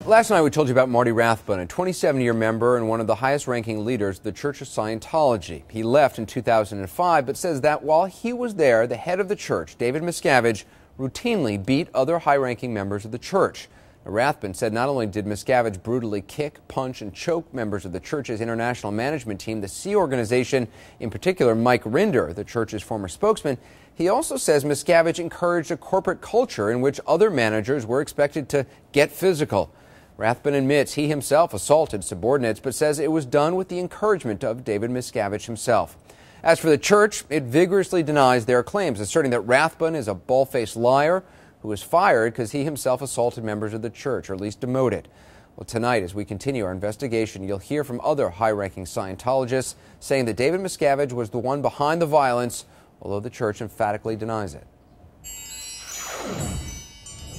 Last night we told you about Marty Rathbun, a 27-year member and one of the highest-ranking leaders of the Church of Scientology. He left in 2005, but says that while he was there, the head of the church, David Miscavige, routinely beat other high-ranking members of the church. Rathbun said not only did Miscavige brutally kick, punch, and choke members of the church's international management team, the Sea Organization, in particular Mike Rinder, the church's former spokesman, he also says Miscavige encouraged a corporate culture in which other managers were expected to get physical. Rathbun admits he himself assaulted subordinates, but says it was done with the encouragement of David Miscavige himself. As for the church, it vigorously denies their claims, asserting that Rathbun is a bald-faced liar who was fired because he himself assaulted members of the church, or at least demoted. Well, tonight, as we continue our investigation, you'll hear from other high-ranking Scientologists saying that David Miscavige was the one behind the violence, although the church emphatically denies it.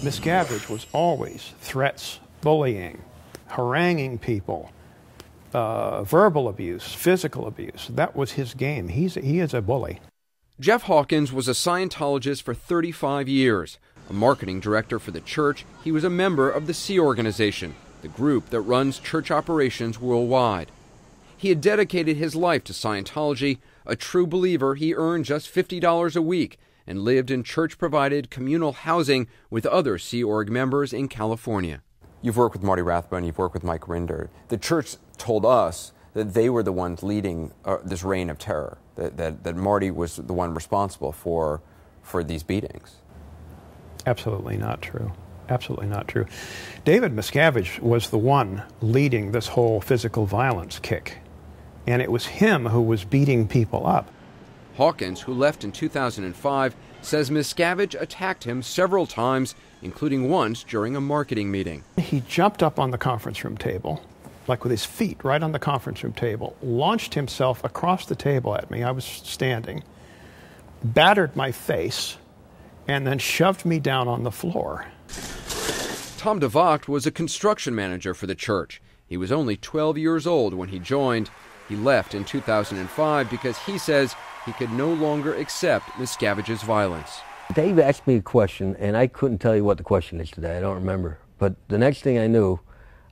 Miscavige was always threats, bullying, haranguing people, verbal abuse, physical abuse. That was his game. He is a bully. Jeff Hawkins was a Scientologist for 35 years. A marketing director for the church, he was a member of the Sea Organization, the group that runs church operations worldwide. He had dedicated his life to Scientology. A true believer, he earned just $50 a week and lived in church-provided communal housing with other Sea Org members in California. You've worked with Marty Rathbun, you've worked with Mike Rinder. The church told us that they were the ones leading this reign of terror, that Marty was the one responsible for these beatings. Absolutely not true. Absolutely not true. David Miscavige was the one leading this whole physical violence kick, and it was him who was beating people up. Hawkins, who left in 2005, says Miscavige attacked him several times, including once during a marketing meeting. He jumped up on the conference room table, like with his feet right on the conference room table, launched himself across the table at me. I was standing, battered my face, and then shoved me down on the floor. Tom DeVocht was a construction manager for the church. He was only 12 years old when he joined. He left in 2005 because he says he could no longer accept Miscavige's violence. Dave asked me a question, and I couldn't tell you what the question is today. I don't remember. But the next thing I knew,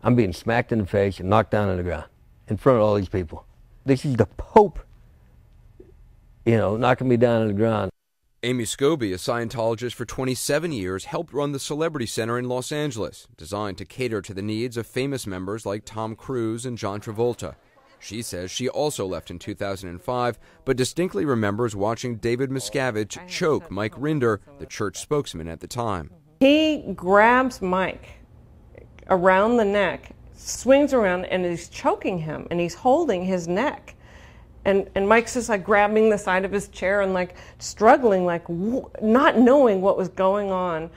I'm being smacked in the face and knocked down on the ground in front of all these people. This is the Pope, knocking me down on the ground. Amy Scobie, a Scientologist for 27 years, helped run the Celebrity Center in Los Angeles, designed to cater to the needs of famous members like Tom Cruise and John Travolta. She says she also left in 2005, but distinctly remembers watching David Miscavige choke Mike Rinder, the church spokesman at the time. He grabs Mike around the neck, swings around, and is choking him, and he's holding his neck. And Mike's just like grabbing the side of his chair and like struggling, like not knowing what was going on.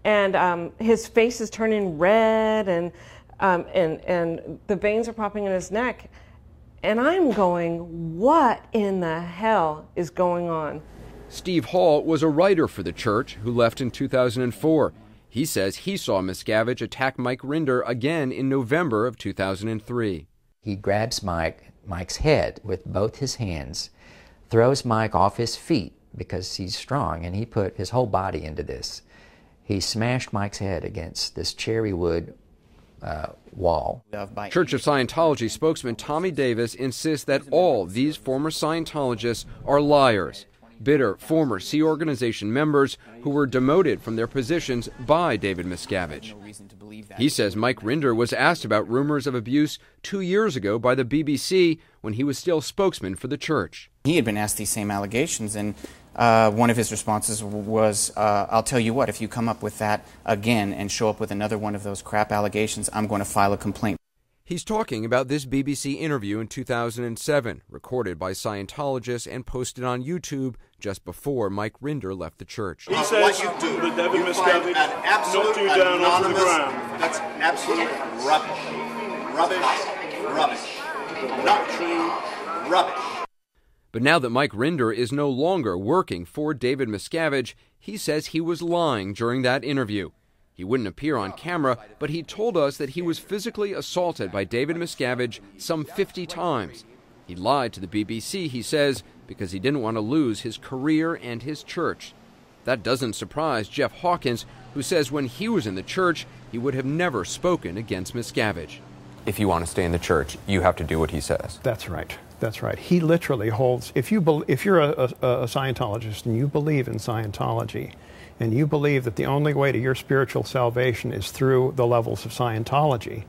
And his face is turning red, and the veins are popping in his neck. And I'm going, what in the hell is going on? Steve Hall was a writer for the church who left in 2004. He says he saw Miscavige attack Mike Rinder again in November of 2003. He grabs Mike's head with both his hands, throws Mike off his feet because he's strong, and he put his whole body into this. He smashed Mike's head against this cherry wood wall. Church of Scientology spokesman Tommy Davis insists that all these former Scientologists are liars, bitter former Sea Organization members who were demoted from their positions by David Miscavige. He says Mike Rinder was asked about rumors of abuse 2 years ago by the BBC when he was still spokesman for the church. He had been asked these same allegations, and one of his responses was, I'll tell you what, if you come up with that again and show up with another one of those crap allegations, I'm going to file a complaint. He's talking about this BBC interview in 2007, recorded by Scientologists and posted on YouTube just before Mike Rinder left the church. He says that David Miscavige knocked you down onto the ground. That's absolute rubbish. Rubbish. Not true. Rubbish. But now that Mike Rinder is no longer working for David Miscavige, he says he was lying during that interview. He wouldn't appear on camera, but he told us that he was physically assaulted by David Miscavige some 50 times. He lied to the BBC, he says, because he didn't want to lose his career and his church. That doesn't surprise Jeff Hawkins, who says when he was in the church, he would have never spoken against Miscavige. If you want to stay in the church, you have to do what he says. That's right. That's right. He literally holds, if you're a Scientologist and you believe in Scientology, and you believe that the only way to your spiritual salvation is through the levels of Scientology,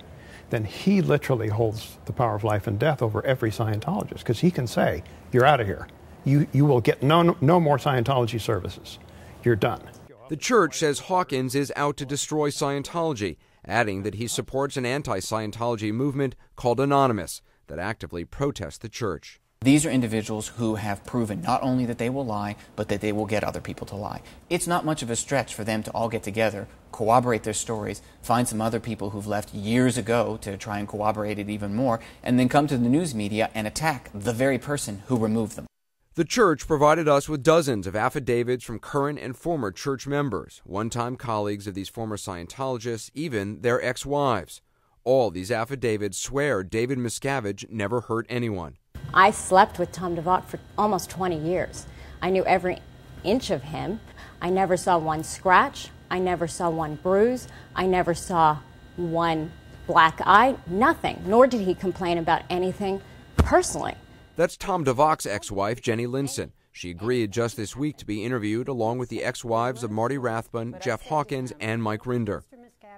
then he literally holds the power of life and death over every Scientologist, because he can say, you're out of here. You will get no more Scientology services. You're done. The church says Hawkins is out to destroy Scientology, adding that he supports an anti-Scientology movement called Anonymous that actively protests the church. These are individuals who have proven not only that they will lie, but that they will get other people to lie. It's not much of a stretch for them to all get together, corroborate their stories, find some other people who've left years ago to try and corroborate it even more, and then come to the news media and attack the very person who removed them. The church provided us with dozens of affidavits from current and former church members, one-time colleagues of these former Scientologists, even their ex-wives. All these affidavits swear David Miscavige never hurt anyone. I slept with Tom DeVock for almost 20 years. I knew every inch of him. I never saw one scratch. I never saw one bruise. I never saw one black eye. Nothing. Nor did he complain about anything personally. That's Tom DeVock's ex-wife, Jenny Linson. She agreed just this week to be interviewed along with the ex-wives of Marty Rathbun, Jeff Hawkins, and Mike Rinder.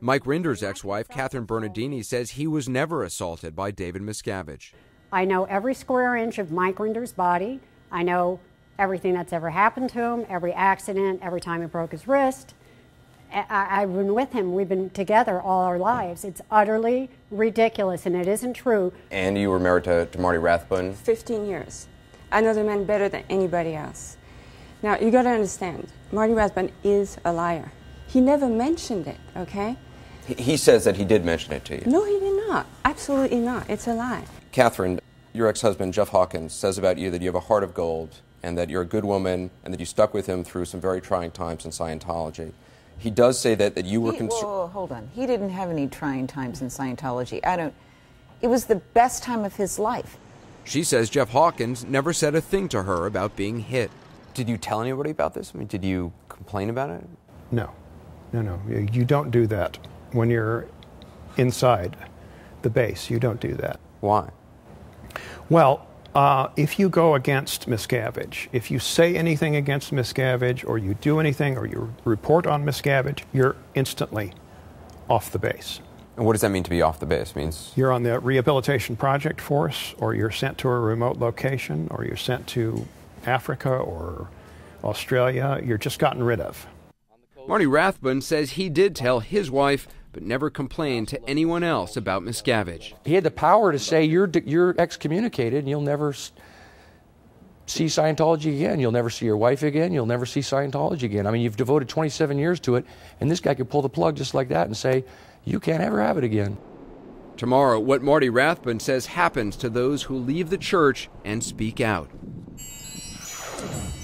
Mike Rinder's ex-wife, Catherine Bernardini, says he was never assaulted by David Miscavige. I know every square inch of Mike Rinder's body. I know everything that's ever happened to him, every accident, every time he broke his wrist. I've been with him. We've been together all our lives. It's utterly ridiculous, and it isn't true. And you were married to Marty Rathbun? 15 years. I know the man better than anybody else. Now, you got to understand, Marty Rathbun is a liar. He never mentioned it, okay? He says that he did mention it to you. No, he did not. Absolutely not. It's a lie. Catherine, your ex-husband, Jeff Hawkins, says about you that you have a heart of gold and that you're a good woman and that you stuck with him through some very trying times in Scientology. He does say that you were concerned. Well, hold on. He didn't have any trying times in Scientology. It was the best time of his life. She says Jeff Hawkins never said a thing to her about being hit. Did you tell anybody about this? I mean, did you complain about it? No. You don't do that when you're inside the base. You don't do that. Why? Well, if you go against Miscavige, if you say anything against Miscavige, or you do anything, or you report on Miscavige, you're instantly off the base. And what does that mean to be off the base? Means you're on the rehabilitation project force, or you're sent to a remote location, or you're sent to Africa or Australia. You're just gotten rid of. Marty Rathbun says he did tell his wife, but never complained to anyone else about Miscavige. He had the power to say, you're excommunicated and you'll never see Scientology again. You'll never see your wife again. You'll never see Scientology again. I mean, you've devoted 27 years to it, and this guy could pull the plug just like that and say, you can't ever have it again. Tomorrow, what Marty Rathbun says happens to those who leave the church and speak out.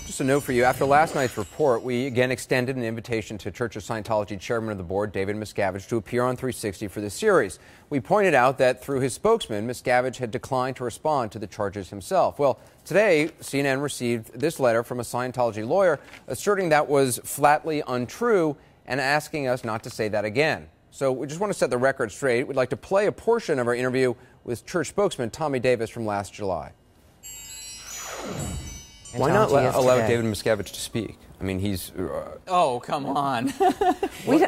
Just a note for you, after last night's report, we again extended an invitation to Church of Scientology Chairman of the Board, David Miscavige, to appear on 360 for this series. We pointed out that through his spokesman, Miscavige had declined to respond to the charges himself. Well, today, CNN received this letter from a Scientology lawyer asserting that was flatly untrue and asking us not to say that again. So we just want to set the record straight. We'd like to play a portion of our interview with church spokesman Tommy Davis from last July. Why not allow David Miscavige to speak? I mean, he's... Oh, come on.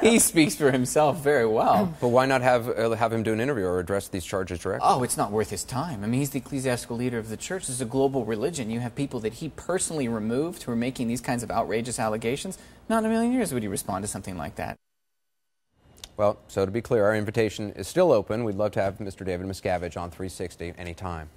He speaks for himself very well. But why not have him do an interview or address these charges directly? Oh, it's not worth his time. I mean, he's the ecclesiastical leader of the church. This is a global religion. You have people that he personally removed who are making these kinds of outrageous allegations. Not in a million years would he respond to something like that. Well, so to be clear, our invitation is still open. We'd love to have Mr. David Miscavige on 360 anytime.